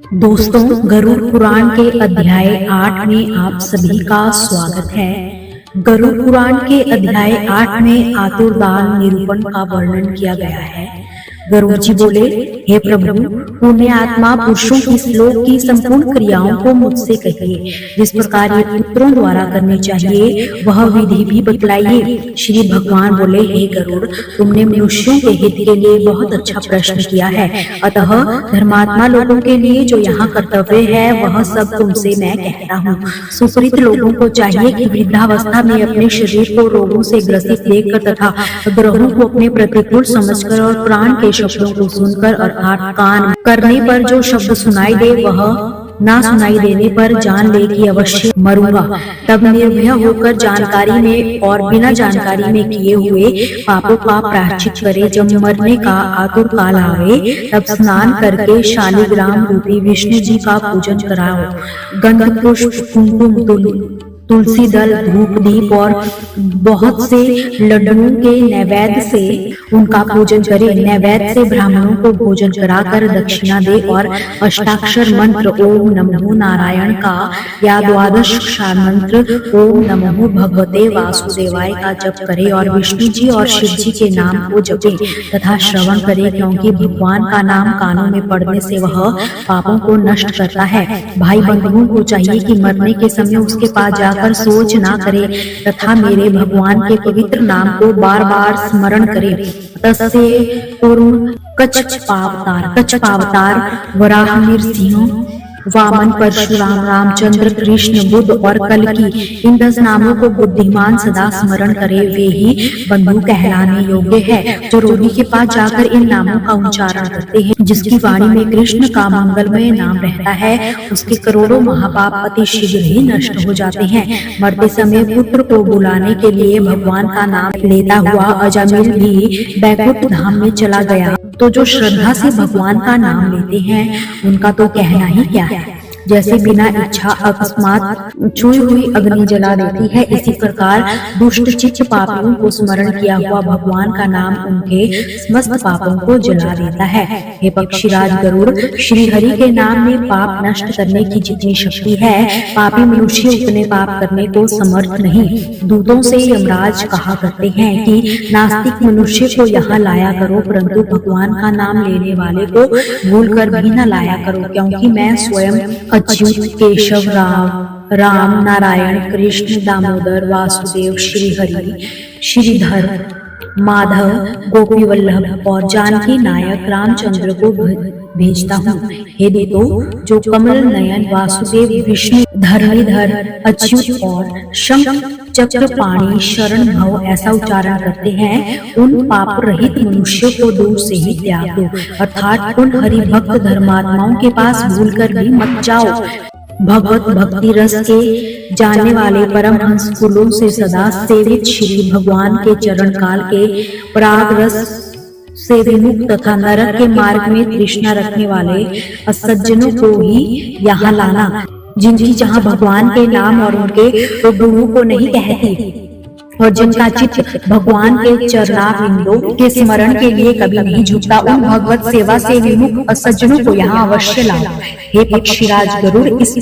दोस्तों, गरुड़ पुराण के अध्याय 8 में आप सभी का स्वागत है। गरुड़ पुराण के अध्याय 8 में आतुरदान निरूपण का वर्णन किया गया है। गरुड़ जी बोले, हे प्रभु, पुण्य आत्मा पुरुषों की श्लोक की संपूर्ण क्रियाओं को मुझसे कहिए। जिस प्रकार ये पुत्रों द्वारा करनी चाहिए वह विधि भी बतलाइए। श्री भगवान बोले, हे गरुड़, तुमने मनुष्यों के हित के लिए बहुत अच्छा प्रश्न किया है। अतः धर्मात्मा लोगों के लिए जो यहाँ कर्तव्य है वह सब तुमसे मैं कहता हूँ। सुकृत लोगों को चाहिए कि वृद्धावस्था में अपने शरीर को रोगों से ग्रसित देखकर तथा ग्रहों को अपने प्रतिकूल समझकर और प्राण के शब्दों को सुनकर अर्थात कान करने पर जो शब्द सुनाई दे वह ना सुनाई देने पर जान ले कि अवश्य मरूंगा। तब निर्भय होकर जानकारी में और बिना जानकारी में किए हुए पापों का प्रायश्चित करे। जब मरने का आतुर काल आवे तब स्नान करके शालिग्राम रूपी विष्णु जी का पूजन कराओ। गंध पुष्प कुमकुम तुलसी दल धूप दीप और बहुत से लड्डुओं के नैवेद्य से उनका पूजन करे। नैवेद्य से ब्राह्मणों को भोजन कराकर दक्षिणा दे और अष्टाक्षर मंत्र ओम नमो नारायण का या 12 अक्षर मंत्र ओम नमो भगवते वासुदेवाय का जप करे और विष्णु जी और शिव जी के नाम को जपे तथा श्रवण करे, क्योंकि भगवान का नाम कानों में पड़ने से वह पापों को नष्ट करता है। भाई बंधुओं को चाहिए कि मरने के समय उसके पास जाकर सोच ना करे तथा मेरे भगवान के पवित्र नाम को बार बार स्मरण करे। तस्य कूर्म कच्छपावतार वराह नृसिंह वामन परशुराम रामचंद्र कृष्ण बुद्ध और कल्कि, इन 10 नामों को बुद्धिमान सदा स्मरण करे, वे ही बंधु कहलाने योग्य है। जो रोगी के पास जाकर इन नामों का उच्चारण करते हैं, जिसकी वाणी में कृष्ण का मंगलमय नाम रहता है, उसके करोड़ों महापाप अति शीघ्र ही नष्ट हो जाते हैं। मरते समय पुत्र को बुलाने के लिए भगवान का नाम लेता हुआ अजामिल भी बैकुंठ धाम में चला गया। तो जो श्रद्धा से भगवान का नाम लेते हैं उनका तो कहना ही क्या है। जैसे बिना इच्छा अकस्मात छुई हुई अग्नि जला देती है, इसी प्रकार दुष्ट चित्त पापियों को स्मरण किया हुआ भगवान का नाम उनके समस्त पापों को जला देता है। हे पक्षीराज गरुड़, श्री हरि के नाम में पाप नष्ट करने की जितनी शक्ति है, पापी मनुष्य उतने पाप करने को समर्थ नहीं। दूतों से यमराज कहा करते हैं कि नास्तिक मनुष्य को यहाँ लाया करो, परंतु भगवान का नाम लेने वाले को भूल कर भी न लाया करो, क्योंकि मैं स्वयं अच्युत केशव राम नारायण कृष्ण दामोदर वासुदेव श्रीहरि श्रीधर माधव गोपी वल्लभ और जानकी नायक रामचंद्र को भेजता हूँ। हे देवो, जो कमल नयन वासुदेव विष्णु धरणीधर अच्युत और शंख चक्रपाणी शरण भव ऐसा उच्चारण करते हैं, उन पाप रहित मनुष्यों को दूर से ही त्याग दो, अर्थात उन हरि भक्त धर्मात्माओं के पास भूलकर भी मत जाओ। भगवत भक्ति रस के जानने वाले परमहंस कुलों से सदा सेवित श्री भगवान के चरण काल के पराग रस से विमुख तथा नरक के मार्ग में तृष्णा रखने वाले असज्जनों को ही यहाँ लाना, जिनकी जहाँ भगवान के नाम और उनके गुणों को नहीं कहती और जिनका चित्त भगवान के चरणारविंदों के स्मरण के लिए कभी नहीं झुकता, उन भगवत सेवा से विमुख असज्जनों को यहाँ अवश्य लाओ। हे पक्षीराज गरुड़, इस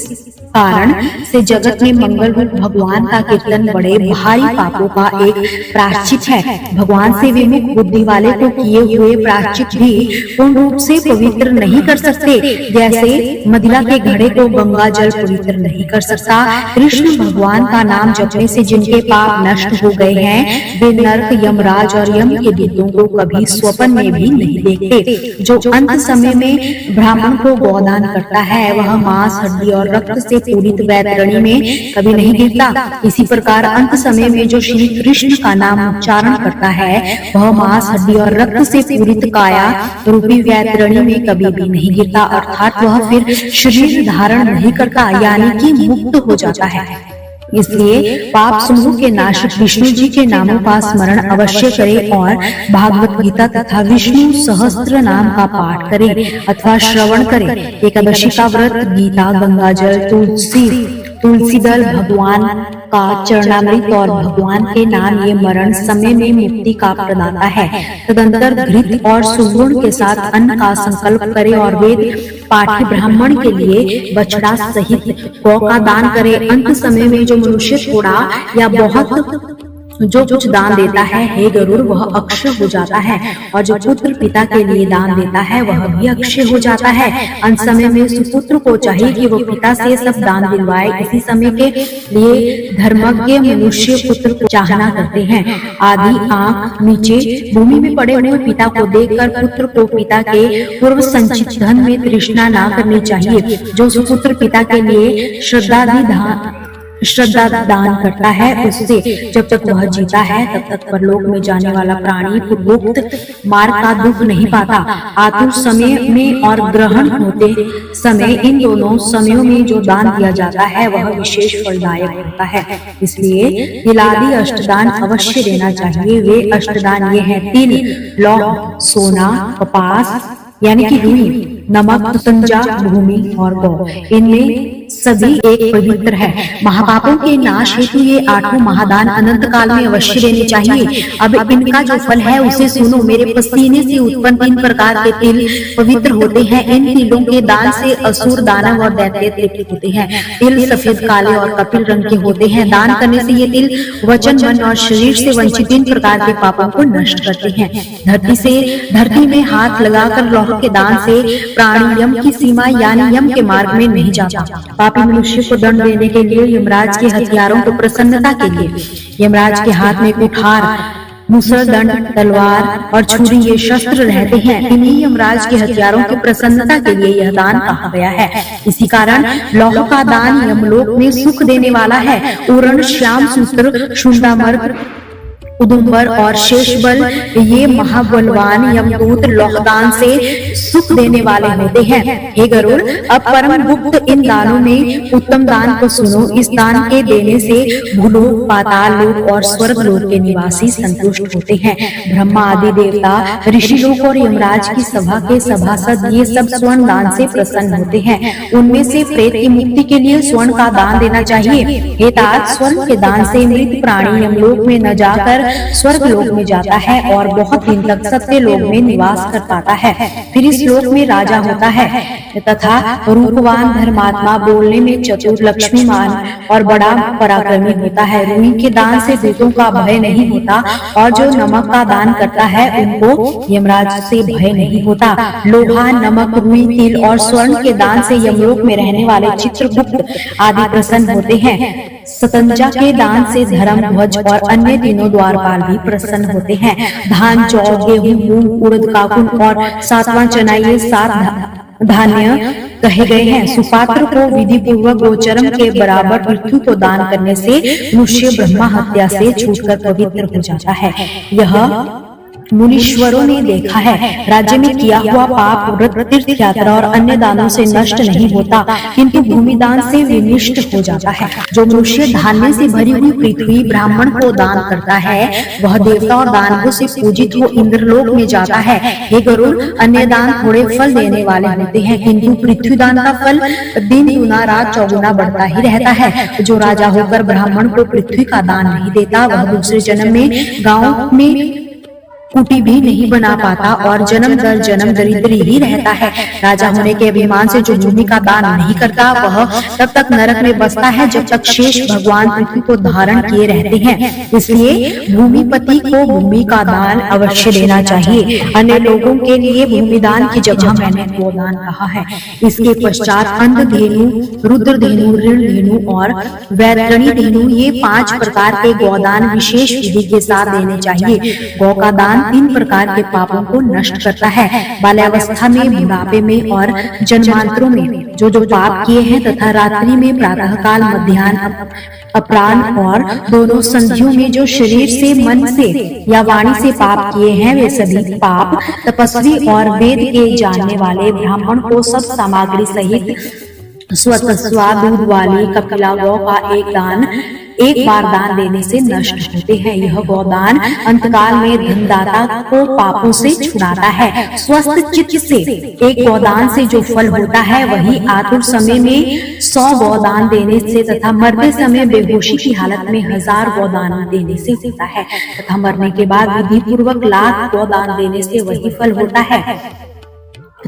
कारण से जगत में मंगल रूप भगवान का कीर्तन बड़े भारी पापों का एक प्रायश्चित है। भगवान से विमुख बुद्धि वाले को किए हुए प्रायश्चित भी पूर्ण रूप से पवित्र नहीं कर सकते, जैसे मदिरा के घड़े को गंगा जल पवित्र नहीं कर सकता। कृष्ण भगवान का नाम जपने से जिनके पाप नष्ट हो गए हैं, वे नरक यमराज और यम के दूतों को कभी स्वप्न में भी नहीं देखते। जो अंत समय में ब्राह्मण को गोदान करता है, वह मांस हड्डी और रक्त से पूरित वैतरणी में कभी नहीं गिरता। इसी प्रकार अंत समय में जो श्री कृष्ण का नाम उच्चारण करता है, वह मांस हड्डी और रक्त से पूरित काया रूपी वैतरणी में कभी भी नहीं गिरता, अर्थात वह फिर शरीर धारण नहीं करता, यानी कि मुक्त हो जाता है। इसलिए पाप समूह के नाशक विष्णु जी के नामों का स्मरण अवश्य करे और भागवत गीता तथा विष्णु सहस्त्र नाम का पाठ करे अथवा श्रवण करे। एकादशी का व्रत, गीता, गंगाजल, तुलसी दल, भगवान का चरणामृत और भगवान के नाम ये मरण समय में मुक्ति का प्रदाता है। तदंतर घृत और सुवर्ण के साथ अन्न का संकल्प करे और वेद पाठी ब्राह्मण के लिए बछड़ा सहित गौ का दान करे। अंत समय में जो मनुष्य थोड़ा या बहुत जो कुछ दान देता है, हे गरुड़, वह अक्षय हो जाता है, और जो पुत्र पिता के लिए दान देता है वह भी अक्षय हो जाता है। अंत समय में सुपुत्र को चाहिए कि वह पिता से सब दान दिलवाए। इसी समय के लिए धर्मज्ञ मनुष्य पुत्र को चाहना करते हैं। आदि आंख नीचे भूमि में पड़े हुए पिता को देखकर पुत्र को पिता के पूर्व संचित धन में तृष्णा ना करनी चाहिए। जो सुपुत्र पिता के लिए श्रद्धा दान करता है, उससे जब तक वह जीता है तब तक परलोक में जाने वाला प्राणी पूर्वोक्त मार्ग का दुख नहीं पाता। आतुर समय में और ग्रहण होते समय, इन दोनों समयों में जो दान दिया जाता है वह विशेष फलदायक होता है। इसलिए तिलादि अष्टदान अवश्य देना चाहिए। वे अष्टदान ये हैं: तिल, लौह, सोना, कपास यानी कि रुई, नमक, तंजा, भूमि और गौ। इनमें सभी एक पवित्र है। महापापों के नाश हेतु ये आठों महादान अनंत काल में अवश्य देने चाहिए। अब इनका जो फल है उसे सुनो। मेरे पसीने से उत्पन्न 3 प्रकार के तिल पवित्र होते हैं। इन तिलों के दान से असुर, दानव और दैत्य तृप्त होते हैं। तिल सफेद, काले और कपिल रंग के होते हैं। दान करने से ये तिल वचन, मन और शरीर से वंचित 3 प्रकार के पापों को नष्ट करते हैं। धरती में हाथ लगाकर लौह के दान से प्राणी यम की सीमा यानी यम के मार्ग में नहीं जाता। पापी मनुष्य को दंड देने के लिए यमराज के हथियारों को प्रसन्नता के लिए यमराज के हाथ में कुठार, मुसलदंड, तलवार और छुरी ये शस्त्र रहते हैं। इन्हीं यमराज के हथियारों की प्रसन्नता के लिए यह दान कहा गया है। इसी कारण लौह का दान यमलोक में सुख देने वाला है। उरण, श्याम सूत्र, शुंडामर्ग, उदुम्बर और शेषबल ये महाबलवान यमदूत लौहदान से सुख देने वाले होते हैं। हे गरुड़, अब परम गुप्त इन दानों में उत्तम दान को सुनो। इस दान के देने से भूलोक, पाताल लोक और स्वर्ग लोक के निवासी संतुष्ट होते हैं। ब्रह्मा आदि देवता, ऋषि लोक और यमराज की सभा के सभासद ये सब स्वर्ण दान से प्रसन्न होते हैं। उनमें से प्रेत की मुक्ति के लिए स्वर्ण का दान देना चाहिए। हे तात, स्वर्ण के दान से मृत प्राणी यमलोक में न जाकर स्वर्ग लोक में जाता है और बहुत दिन तक सत्य लोक में निवास कर पाता है। फिर इस लोक में राजा होता है तथा रूपवान, धर्मात्मा, बोलने में चतुर, लक्ष्मीमान और बड़ा पराक्रमी होता है। रुई के दान से दूतों का भय नहीं होता और जो नमक का दान करता है उनको यमराज से भय नहीं होता। लोहा, नमक, रुई, तिल और स्वर्ण के दान से यमलोक में रहने वाले चित्रगुप्त आदि प्रसन्न होते हैं। सतंजा के दान से धर्म, ध्वज और अन्य तीनों द्वारपाल भी प्रसन्न होते हैं। धान, जौ, गेहूं, मूंग, उड़द, काकुन और 7वां चना ये 7 धान्य कहे गए हैं। सुपात्र को विधि पूर्वक गोचरम के बराबर पृथ्वी को दान करने से मनुष्य ब्रह्मा हत्या से छूटकर पवित्र हो जाता है। यह मुनीश्वरों ने देखा है। राज्य में किया हुआ पाप व्रत, तीर्थ यात्रा और अन्य दानों से नष्ट नहीं होता, किंतु भूमि दान से विनिष्ट हो जाता है। जो मनुष्य धान्य से भरी हुई पृथ्वी ब्राह्मण को दान करता है वह देवता और दानवों से पूजित हो इंद्रलोक में जाता है। हे गरुड़, अन्य दान थोड़े फल देने वाले होते हैं, किंतु पृथ्वी दान का फल दिन गुना रात चौगुना बढ़ता ही रहता है। जो राजा होकर ब्राह्मण को पृथ्वी का दान नहीं देता वह दूसरे जन्म में गाँव में कुटी भी नहीं बना पाता और जन्म दर जन्म दरिद्री ही रहता है। राजा होने के अभिमान से जो भूमि का दान नहीं करता वह तब तक नरक में बसता है जब तक शेष भगवान पृथ्वी को धारण किए रहते हैं। इसलिए भूमिपति को भूमि का दान अवश्य देना चाहिए। अन्य लोगों के लिए भूमि दान की जगह मैंने गोदान कहा है। इसके पश्चात अंधधेनु, रुद्रधेनु, ऋणधेनु और वैतरणी धेनु ये 5 प्रकार के गौदान विशेष विधि के साथ देने चाहिए। गौ का दान 3 प्रकार के पापों को नष्ट करता है। बाल्यावस्था में, बुढ़ापे में और जन्मांतरों में जो पाप किए हैं तथा रात्रि में, प्रातः काल, मध्याह्न, अपराह्न और दोनों संधियों में जो शरीर से, मन से या वाणी से पाप किए हैं वे सभी पाप तपस्वी और वेद के जानने वाले ब्राह्मण को सब सामग्री सहित स्वतस्वा दूध वाली कपिला गौ का एक बार दान देने से नष्ट होते हैं। यह गौदान अंतकाल में धनदाता को पापों से छुड़ाता है। स्वस्थ चित्त से एक गौदान से जो फल होता है वही आतुर समय में 100 गौदान देने से तथा मरते समय बेहोशी की हालत में 1000 गौदान देने से होता है तथा मरने के बाद विधि पूर्वक 1,00,000 गौदान देने से वही फल होता है।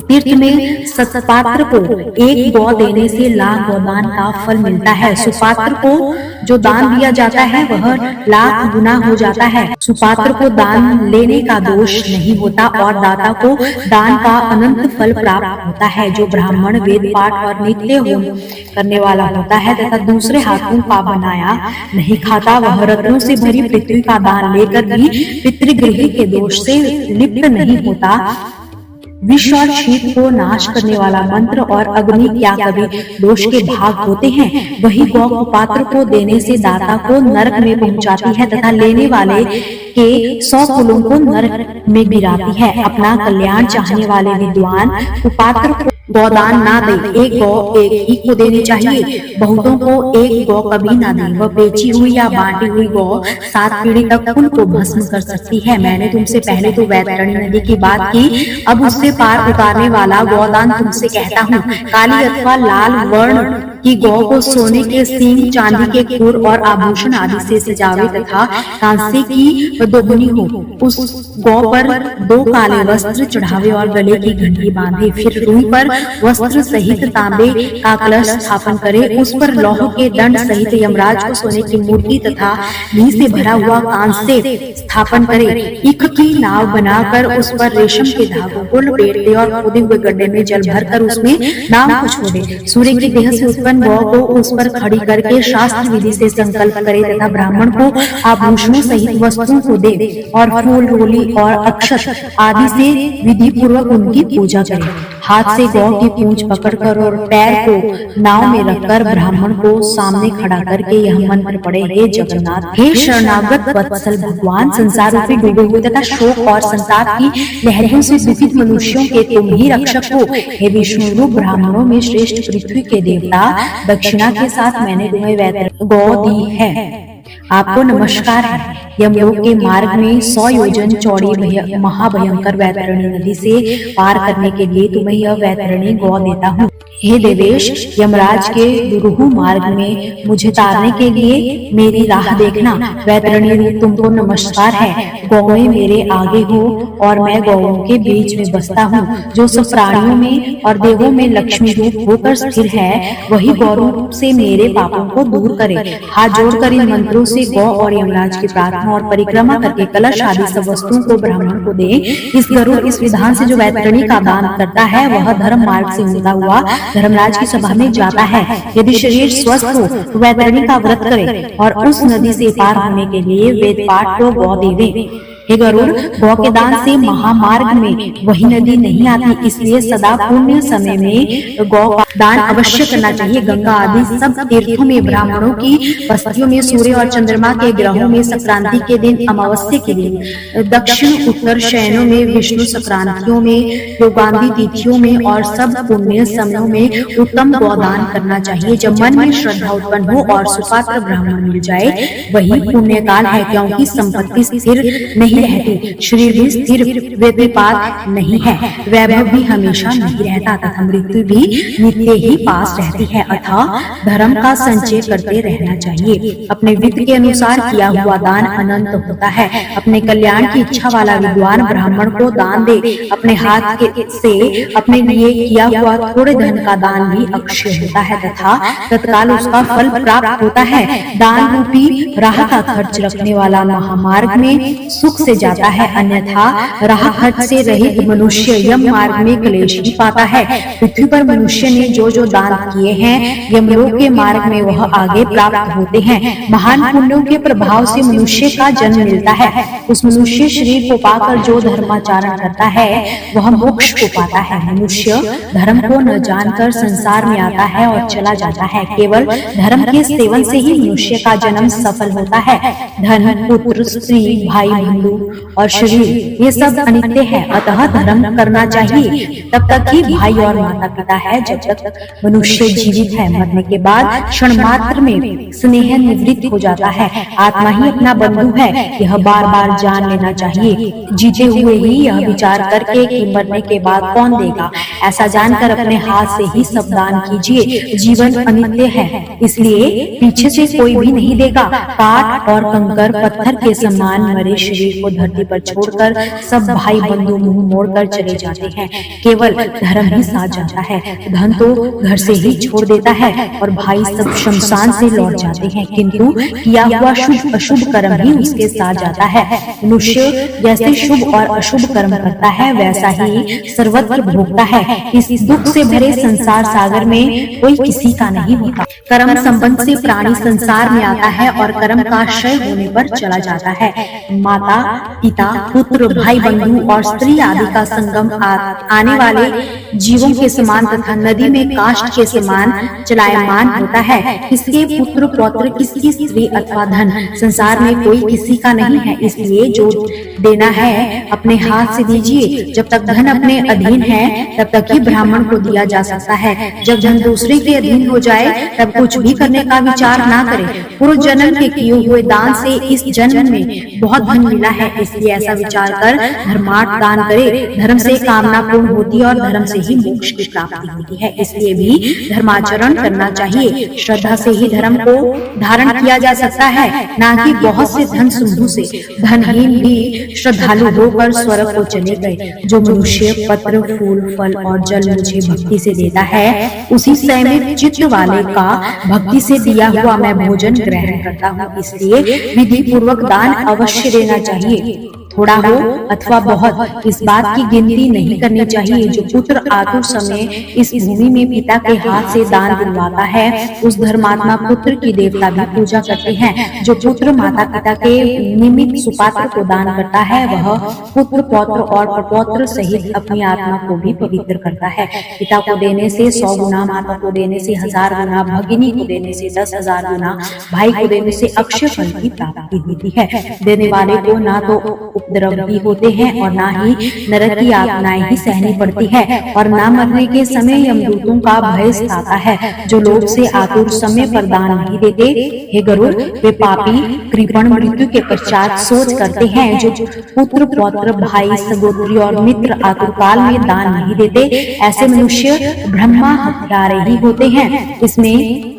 तीर्थ में सत्पात्र को एक गौ देने से लाख गौदान का फल मिलता है। सुपात्र को जो दान दिया जाता है वह लाख गुना हो जाता है। सुपात्र को दान लेने का दोष नहीं होता और दाता को दान का अनंत फल प्राप्त होता है। जो ब्राह्मण वेद पाठ और नित्य होम करने वाला होता है तथा दूसरे हाथों का बनाया नहीं खाता, वह रत्नों से भरी पृथ्वी का दान लेकर भी पितृगृह के दोष से लिप्त नहीं होता। विष और शीत को नाश करने वाला मंत्र और अग्नि क्या कभी दोष के भाग होते हैं। वही गौ कुपात्र को देने से दाता को नरक में पहुंचाती है तथा लेने वाले के 100 कुलों को नरक में गिराती है। अपना कल्याण चाहने वाले विद्वान कुपात्र को गौदान ना दे, एक गौ एक ही को देनी चाहिए। बहुतों को एक गौ कभी ना दे, वह बेची हुई या बांटी हुई गौ 7 पीढ़ी तक कुल को भस्म कर सकती है। मैंने तुमसे पहले तो वैतरणी नदी की बात की, अब उससे पार उतारने वाला गौदान तुमसे कहता हूँ। काली अथवा लाल वर्ण की गौ को सोने के सींग, चांदी के खुर और आभूषण आदि से सजावे तथा कांसे की दोगुनी हो। उस गौ पर 2 काले वस्त्र चढ़ावे और गले की घंटी बांधे। फिर रूई पर वस्त्र सहित तांबे का कलश स्थापन करे। उस पर लौह के दंड सहित यमराज को सोने की मूर्ति तथा घी से भरा हुआ कांसे स्थापन करे। ईख की नाव बनाकर उस पर रेशम के धागों को लपेट दे और खोदे हुए गड्ढे में जल भरकर उसमें नाव को छोड़े। सूर्य की देह से उत्पन्न गौ को उस पर खड़ी करके शास्त्र विधि से संकल्प करे तथा ब्राह्मण को आभूषणों सहित वस्तुओं को दे और फूल, रोली और अक्षत आदि से विधि पूर्वक उनकी पूजा करे। हाथ से गौ की पूंछ पकड़कर और पैर को नाव में रखकर ब्राह्मण को सामने खड़ा करके यह मंत्र पढ़े, हे जगन्नाथ, हे शरणागत वत्सल भगवान, संसार रूपी डूबे हुए तथा शोक और संताप की लहरों से दुखित मनुष्यों के तुम ही रक्षक हो। हे विष्णु रूप ब्राह्मणों में श्रेष्ठ पृथ्वी के देवता, दक्षिणा के साथ मैंने तुम्हें वैतरणी गौ दी है। आपको नमस्कार है। यमलोक के मार्ग में 100 योजन चौड़ी महाभयंकर वैतरणी नदी से पार करने के लिए तुम्हें यह वैतरणी गौ देता हूँ। हे देवेश, यमराज के दुरूह मार्ग में मुझे तारने के लिए मेरी राह देखना। वैतरणी रूप तुमको नमस्कार है। गौएं मेरे आगे हो और मैं गौओं के बीच में बसता हूँ। जो सब प्राणियों में और देवों में लक्ष्मी रूप होकर स्थिर है, वही गौ रूप से मेरे पापों को दूर करे। हाथ जोड़कर इन मंत्रों से गौ और यमराज की प्रार्थना और परिक्रमा करके कलश आदि सब वस्तुओं को ब्राह्मण को दे। इस गरुड़ इस विधान से जो वैतरणी का दान करता है वह धर्म मार्ग से मिलता हुआ धर्मराज की सभा में जाता है। यदि शरीर स्वस्थ हो तो वैतरणी का व्रत करे और उस नदी से पार होने के लिए वेद पाठ को गौ देवे। हे गरुड़, गौ के दान से महामार्ग में वही नदी नहीं आती, इसलिए सदा पुण्य समय में गौ का दान अवश्य करना चाहिए। गंगा आदि सब तीर्थों में, ब्राह्मणों की बस्तियों में, सूर्य और चंद्रमा के ग्रहों में, संक्रांति के दिन, अमावस्या के दिन, दक्षिण उत्तर शयनों में, विष्णु संक्रांतियों में, योगांधी तिथियों में और सब पुण्य समयों में उत्तम गौदान करना चाहिए। जब मन में श्रद्धा उत्पन्न हो और सुपात्र ब्राह्मण मिल जाए वही पुण्य काल है, क्योंकि संपत्ति स्थिर नहीं रहती, शरीर भी स्थिर व्यतिपात नहीं है, वैभव भी हमेशा नहीं रहता तथा मृत्यु भी नित्य ही पास रहती है। अतः धर्म का संचय करते रहना चाहिए। अपने वित्त के अनुसार किया हुआ दान अनंत होता है। अपने कल्याण की इच्छा वाला विद्वान ब्राह्मण को दान दे। अपने हाथ से अपने लिए किया हुआ थोड़े धन का दान भी अक्षय होता है तथा तत्काल उसका फल प्राप्त होता है। दान रूपी राह का खर्च रखने वाला महामार्ग में सुख से जाता है, अन्यथा राह खर्च से रहित मनुष्य यम मार्ग में क्लेश ही पाता है। पृथ्वी पर मनुष्य ने जो जो दान किए हैं, यमलोक के मार्ग में वह आगे प्राप्त होते हैं। महान पुण्यों के प्रभाव से मनुष्य का जन्म मिलता है। उस मनुष्य शरीर को पाकर जो धर्माचरण करता है वह मोक्ष को पाता है। मनुष्य धर्म को न जानकर संसार में आता है और चला जाता है। केवल धर्म के सेवन से ही मनुष्य का जन्म सफल होता है। धन, पुत्र, स्त्री, भाई, बंधु और शरीर ये सब अनित्य है, अतः धर्म करना चाहिए। तब तक ही भाई और माता पिता है जब तक मनुष्य जीवित है। मरने के बाद क्षण मात्र में स्नेह निवृत्त हो जाता है। आत्मा ही अपना बंधु है, यह बार बार जान लेना चाहिए। जीते हुए ही यह विचार करके कि मरने के बाद कौन देगा, ऐसा जानकर अपने हाथ से ही सब दान कीजिए। जीवन अनित्य है, इसलिए पीछे से कोई भी नहीं देगा। काट और कंकर पत्थर के समान मरे शरीर को धरती पर छोड़कर सब भाई बंधु मुंह मोड़कर चले जाते हैं। केवल धर्म ही साथ जाता है। धन तो घर से ही छोड़ देता है और भाई सब शमशान से लौट जाते हैं, किंतु किया हुआ शुभ अशुभ कर्म ही उसके साथ जाता है। मनुष्य जैसे शुभ और अशुभ कर्म करता है वैसा ही सर्वत्र भोगता है। इस दुख से भरे संसार सागर में कोई किसी का नहीं होता। कर्म संबंध से प्राणी संसार में आता है और कर्म का क्षय होने पर चला जाता है। माता पिता पुत्र भाई बंधु और स्त्री आदि का संगम आने वाले जीवों के समान तथा नदी में काष्ठ के समान चलायमान होता है। किसके पुत्र पौत्र किसकी स्त्री अथवा धन संसार में कोई किसी का नहीं है। इसलिए जो देना है अपने हाथ से दीजिए। जब तक धन अपने अधीन है तब तक ही ब्राह्मण को दिया जा सकता है। जब धन दूसरे के अधीन हो जाए तब कुछ भी करने का विचार ना करें। पूर्व जन्म के किए हुए दान से इस जन्म में बहुत धन मिला है, इसलिए ऐसा विचार कर धर्मार्थ दान करे। धर्म से कामना पूर्ण होती है और धर्म से ही मोक्ष की प्राप्ति होती है। इसलिए भी धर्माचरण करना चाहिए। श्रद्धा से ही धर्म को धारण किया जा सकता है, ना कि बहुत से धन सिंधु से। धनहीन भी श्रद्धालु होकर स्वर्ग को चले गए। जो मनुष्य पत्र फूल फल और जल मुझे भक्ति से देता है उसी संयमित चित्त वाले का भक्ति से दिया हुआ मैं भोजन ग्रहण करता हूँ। इसलिए विधि पूर्वक दान अवश्य देना चाहिए। थोड़ा हो अथवा बहुत इस बात की गिनती नहीं करनी चाहिए। जो पुत्र आतुर समय इस भूमि में पिता के हाथ से दान दिलवाता है उस धर्मात्मा पुत्र की देवता भी पूजा करते हैं। जो पुत्र माता पिता के निमित्त सुपात्र को दान करता है वह पुत्र पौत्र और प्रपौत्र सहित अपनी आत्मा को भी पवित्र करता है। पिता को देने से 100 गुना, माता को देने से 1000 गुना, भगिनी को देने से 10,000 गुना, भाई को देने से अक्षय फल की प्राप्ति होती है। देने वाले को ना तो उपद्रव भी होते हैं और ना ही नरक की यातनाएं ही सहनी पड़ती है और ना मरने के समय यमदूतों का भय सताता है। जो लोग से आतुर समय पर दान नहीं देते, हे गरुड़, वे पापी कृपण मृत्यु के पश्चात सोच करते हैं। जो पुत्र पौत्र भाई सगोत्री और मित्र आतुर काल में दान नहीं देते, ऐसे मनुष्य ब्रह्मा हत्यारे ही होते हैं। इसमें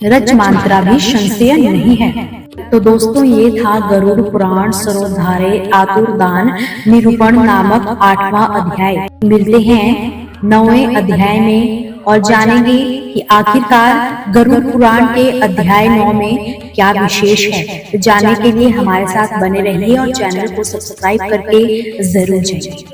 रज मात्रा भी संशय नहीं है। तो दोस्तों ये था गरुड़ पुराण सरोधारे आतुर दान निरूपण नामक 8वां अध्याय। मिलते हैं 9वें अध्याय में और जानेंगे कि आखिरकार गरुड़ पुराण के अध्याय 9 में क्या विशेष है। तो जानने के लिए हमारे साथ बने रहिए और चैनल को सब्सक्राइब करके जरूर जाइए।